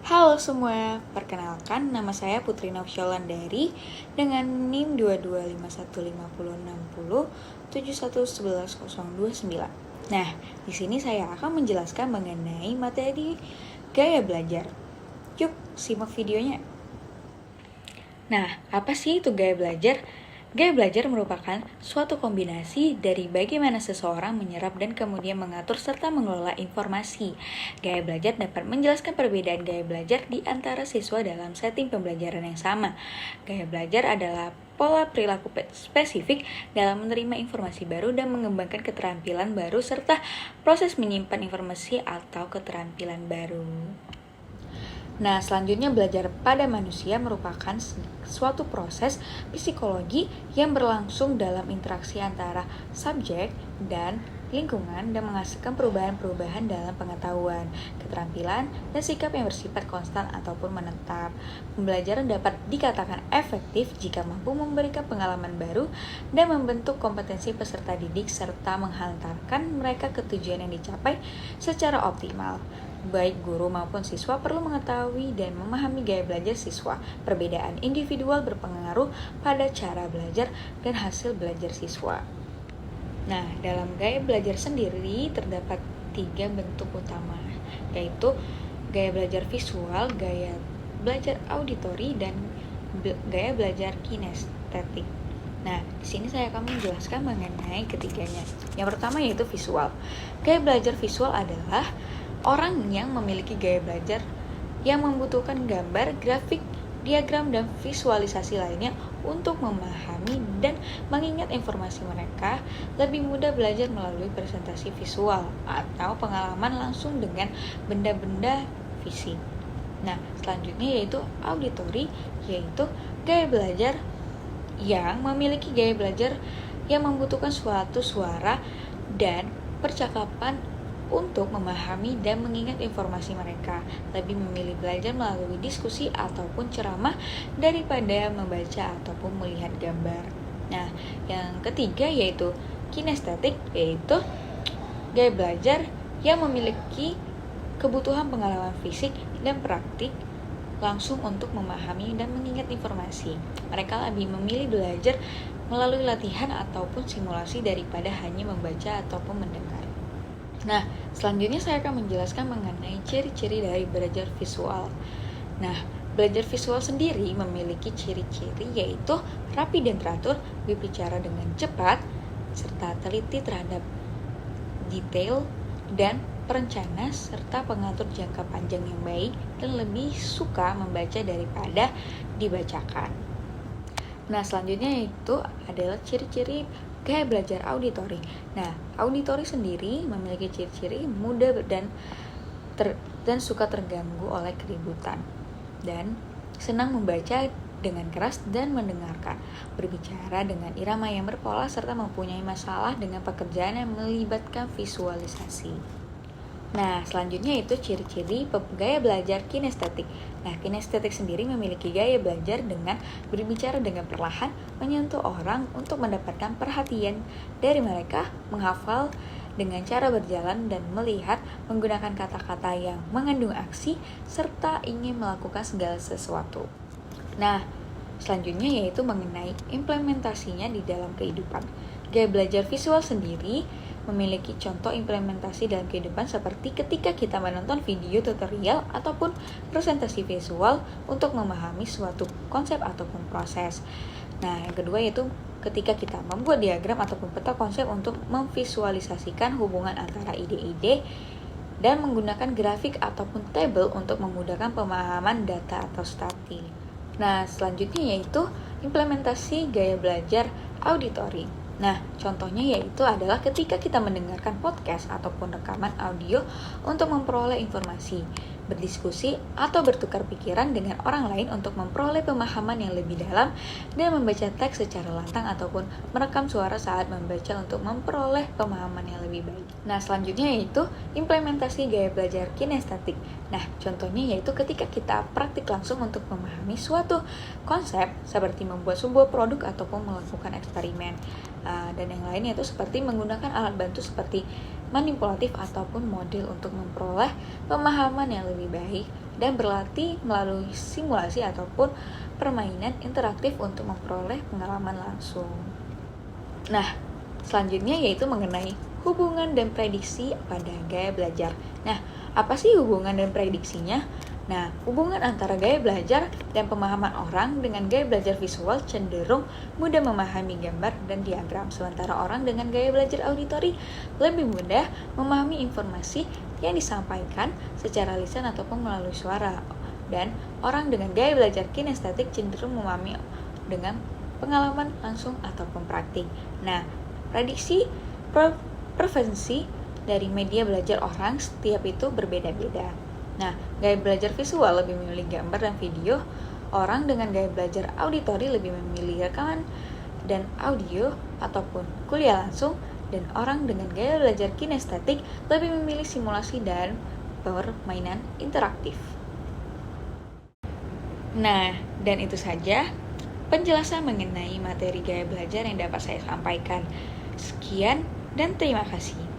Halo semua, perkenalkan nama saya Putri Nafsyolandari dengan NIM 225150607111029. Nah, di sini saya akan menjelaskan mengenai materi gaya belajar. Yuk, simak videonya. Nah, apa sih itu gaya belajar? Gaya belajar merupakan suatu kombinasi dari bagaimana seseorang menyerap dan kemudian mengatur serta mengelola informasi. Gaya belajar dapat menjelaskan perbedaan gaya belajar di antara siswa dalam setting pembelajaran yang sama. Gaya belajar adalah pola perilaku spesifik dalam menerima informasi baru dan mengembangkan keterampilan baru serta proses menyimpan informasi atau keterampilan baru. Nah, selanjutnya belajar pada manusia merupakan suatu proses psikologi yang berlangsung dalam interaksi antara subjek dan lingkungan dan menghasilkan perubahan-perubahan dalam pengetahuan, keterampilan, dan sikap yang bersifat konstan ataupun menetap. Pembelajaran dapat dikatakan efektif jika mampu memberikan pengalaman baru dan membentuk kompetensi peserta didik serta menghantarkan mereka ke tujuan yang dicapai secara optimal. Baik guru maupun siswa perlu mengetahui dan memahami gaya belajar siswa. Perbedaan individual berpengaruh pada cara belajar dan hasil belajar siswa. Nah, dalam gaya belajar sendiri terdapat 3 bentuk utama, yaitu gaya belajar visual, gaya belajar auditori, dan gaya belajar kinestetik. Nah, di sini saya akan menjelaskan mengenai ketiganya. Yang pertama yaitu visual. Gaya belajar visual adalah orang yang memiliki gaya belajar yang membutuhkan gambar, grafik, diagram, dan visualisasi lainnya untuk memahami dan mengingat informasi. Mereka lebih mudah belajar melalui presentasi visual atau pengalaman langsung dengan benda-benda fisik. Nah, selanjutnya yaitu auditori, yaitu gaya belajar yang memiliki gaya belajar yang membutuhkan suatu suara dan percakapan untuk memahami dan mengingat informasi. Mereka lebih memilih belajar melalui diskusi ataupun ceramah daripada membaca ataupun melihat gambar. Nah, yang ketiga yaitu kinestetik, yaitu gaya belajar yang memiliki kebutuhan pengalaman fisik dan praktik langsung untuk memahami dan mengingat informasi. Mereka lebih memilih belajar melalui latihan ataupun simulasi daripada hanya membaca ataupun mendengar. Nah, selanjutnya saya akan menjelaskan mengenai ciri-ciri dari belajar visual. Nah, belajar visual sendiri memiliki ciri-ciri yaitu rapi dan teratur, berbicara dengan cepat, serta teliti terhadap detail dan perencana, serta pengatur jangka panjang yang baik, dan lebih suka membaca daripada dibacakan. Nah, selanjutnya itu adalah ciri-ciri gaya belajar auditori. Nah, auditori sendiri memiliki ciri-ciri mudah dan suka terganggu oleh keributan dan senang membaca dengan keras dan mendengarkan, berbicara dengan irama yang berpola, serta mempunyai masalah dengan pekerjaan yang melibatkan visualisasi. Nah, selanjutnya itu ciri-ciri gaya belajar kinestetik. Nah, kinestetik sendiri memiliki gaya belajar dengan berbicara dengan perlahan, menyentuh orang untuk mendapatkan perhatian dari mereka, menghafal dengan cara berjalan dan melihat, menggunakan kata-kata yang mengandung aksi, serta ingin melakukan segala sesuatu. Nah, selanjutnya yaitu mengenai implementasinya di dalam kehidupan. Gaya belajar visual sendiri memiliki contoh implementasi dalam kehidupan seperti ketika kita menonton video tutorial ataupun presentasi visual untuk memahami suatu konsep ataupun proses. Nah, yang kedua yaitu ketika kita membuat diagram ataupun peta konsep untuk memvisualisasikan hubungan antara ide-ide dan menggunakan grafik ataupun tabel untuk memudahkan pemahaman data atau statistik. Nah, selanjutnya yaitu implementasi gaya belajar auditori. Nah, contohnya yaitu adalah ketika kita mendengarkan podcast ataupun rekaman audio untuk memperoleh informasi, berdiskusi atau bertukar pikiran dengan orang lain untuk memperoleh pemahaman yang lebih dalam, dan membaca teks secara lantang ataupun merekam suara saat membaca untuk memperoleh pemahaman yang lebih baik. Nah, selanjutnya yaitu implementasi gaya belajar kinestetik. Nah, contohnya yaitu ketika kita praktik langsung untuk memahami suatu konsep seperti membuat sebuah produk ataupun melakukan eksperimen. Dan yang lainnya itu seperti menggunakan alat bantu seperti manipulatif ataupun model untuk memperoleh pemahaman yang lebih baik dan berlatih melalui simulasi ataupun permainan interaktif untuk memperoleh pengalaman langsung. Nah, selanjutnya yaitu mengenai hubungan dan prediksi pada gaya belajar. Nah, apa sih hubungan dan prediksinya? Nah, hubungan antara gaya belajar dan pemahaman orang dengan gaya belajar visual cenderung mudah memahami gambar dan diagram, sementara orang dengan gaya belajar auditori lebih mudah memahami informasi yang disampaikan secara lisan ataupun melalui suara. Dan orang dengan gaya belajar kinestetik cenderung memahami dengan pengalaman langsung ataupun praktik. Nah, prediksi preferensi dari media belajar orang setiap itu berbeda-beda. Nah, gaya belajar visual lebih memilih gambar dan video, orang dengan gaya belajar auditori lebih memilih rekaman dan audio ataupun kuliah langsung, dan orang dengan gaya belajar kinestetik lebih memilih simulasi dan permainan interaktif. Nah, dan itu saja penjelasan mengenai materi gaya belajar yang dapat saya sampaikan. Sekian dan terima kasih.